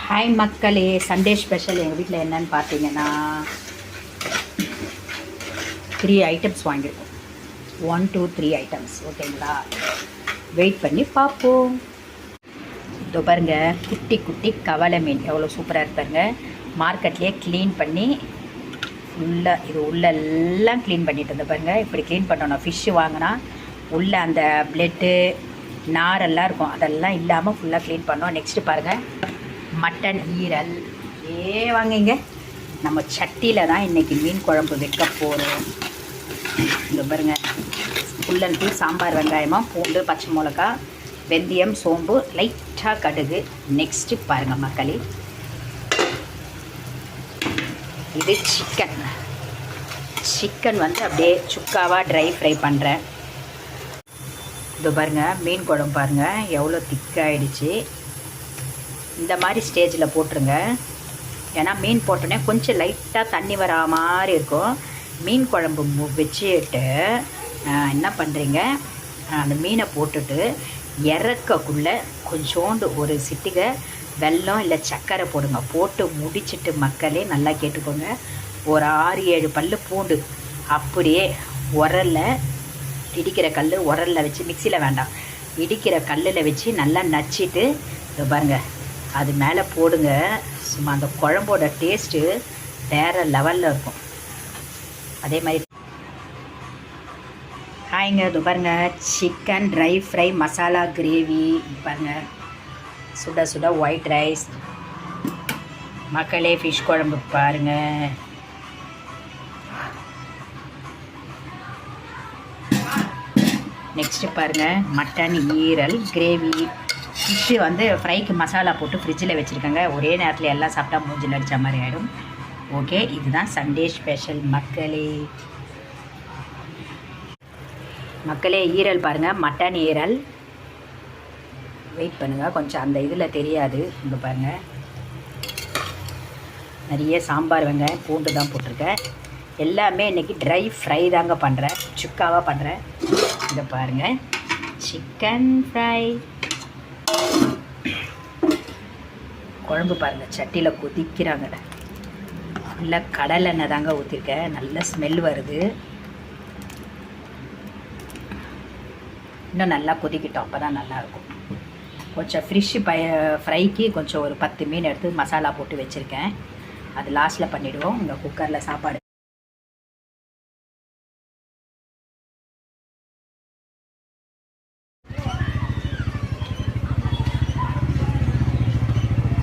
Hi மக்களே, Sunday special எங்கள் வீட்டில் என்னன்னு பார்த்தீங்கன்னா 3 ஐட்டம்ஸ் வாங்கியிருக்கோம். 1 2 3 ஐட்டம்ஸ். ஓகேங்களா, வெயிட் பண்ணி பார்ப்போம். இதோ பாருங்க, குட்டி குட்டி கவலை மீன் எவ்வளோ சூப்பராக இருப்பாங்க. மார்க்கெட்லேயே க்ளீன் பண்ணி உள்ளெல்லாம் க்ளீன் பண்ணிட்டு இருந்த பாருங்க. இப்படி க்ளீன் பண்ணணும். ஃபிஷ்ஷு வாங்கினா உள்ளே அந்த பிளட்டு நாரெல்லாம் இருக்கும், அதெல்லாம் இல்லாமல் ஃபுல்லாக க்ளீன் பண்ணோம். நெக்ஸ்ட்டு பாருங்கள், மட்டன் ஈரல். வாங்கிங்க, நம்ம சட்டியில் தான் இன்றைக்கி மீன் குழம்பு வைக்க போகிறோம். இந்த பாருங்கள், ஃபுல் அண்ட் ஃபுல் சாம்பார், வெங்காயமாக பூண்டு, பச்சை மிளகா, வெந்தயம், சோம்பு, லைட்டாக கடுகு. நெக்ஸ்ட்டு பாருங்கள் மக்களே, இது சிக்கன் வந்து அப்படியே சுக்காவாக ட்ரை ஃப்ரை பண்ணுறேன். இது பாருங்கள், மீன் குழம்பு பாருங்கள் எவ்வளோ திக்காகிடுச்சு. இந்த மாதிரி ஸ்டேஜில் போட்டுருங்க. ஏன்னா மீன் போட்டோன்னே கொஞ்சம் லைட்டாக தண்ணி வரா மாதிரி இருக்கும். மீன் குழம்பு வச்சுட்டு என்ன பண்ணுறீங்க, அந்த மீனை போட்டுட்டு இறக்கக்குள்ளே கொஞ்சோண்டு ஒரு சிட்டிகை வெல்லம் இல்லை சர்க்கரை போடுங்க. போட்டு முடிச்சுட்டு மக்களே நல்லா கேட்டுக்கோங்க, ஒரு 6-7 பல் பூண்டு அப்படியே இடிக்கிற கல் உரலில் வச்சு, மிக்சியில் வேண்டாம், இடிக்கிற கல்லில் வச்சு நல்லா நச்சிட்டு இதை பாருங்கள் அது மேலே போடுங்க. சும்மா அந்த குழம்போட டேஸ்ட்டு வேறு லெவலில் இருக்கும். அதே மாதிரி ஹாய்ங்க, இது பாருங்கள், chicken try fry masala gravy பாருங்கள், சுட சுட ஒயிட் ரைஸ். மக்களே, ஃபிஷ் குழம்பு பாருங்கள். நெக்ஸ்ட்டு பாருங்கள், மட்டன் ஈரல் கிரேவி. ஃபிஷ்ஷு வந்து ஃப்ரைக்கு மசாலா போட்டு ஃப்ரிட்ஜில் வச்சுருக்கேங்க. ஒரே நேரத்தில் எல்லாம் சாப்பிட்டா மூஞ்சில் அடித்த மாதிரி ஆகிடும். ஓகே, இதுதான் சண்டே ஸ்பெஷல் மக்களே. ஈரல் பாருங்கள், மட்டன் ஈரல். வெயிட் பண்ணுங்கள், கொஞ்சம் அந்த இதில் தெரியாது. இங்கே பாருங்கள், நிறைய சாம்பார், வெங்காயம், பூண்டு தான் போட்டிருக்கேன். எல்லாமே இன்றைக்கி ட்ரை ஃப்ரை தாங்க பண்ணுறேன், சுக்காவாக பண்ணுறேன். இங்கே பாருங்கள், சிக்கன் ஃப்ரை. குழம்பு பாருங்கள், சட்டியில் கொதிக்கிறாங்க. நல்லா கடலை எண்ணெய் தாங்க ஊற்றிருக்கேன், நல்ல ஸ்மெல் வருது. இன்னும் நல்லா கொதிக்கிட்டோம், அப்போ தான் நல்லாயிருக்கும். கொஞ்சம் ஃப்ரைக்கு கொஞ்சம் ஒரு 10 மீன் எடுத்து மசாலா போட்டு வச்சுருக்கேன். அது லாஸ்ட்டில் பண்ணிவிடுவோம். இங்கே குக்கரில் சாப்பாடு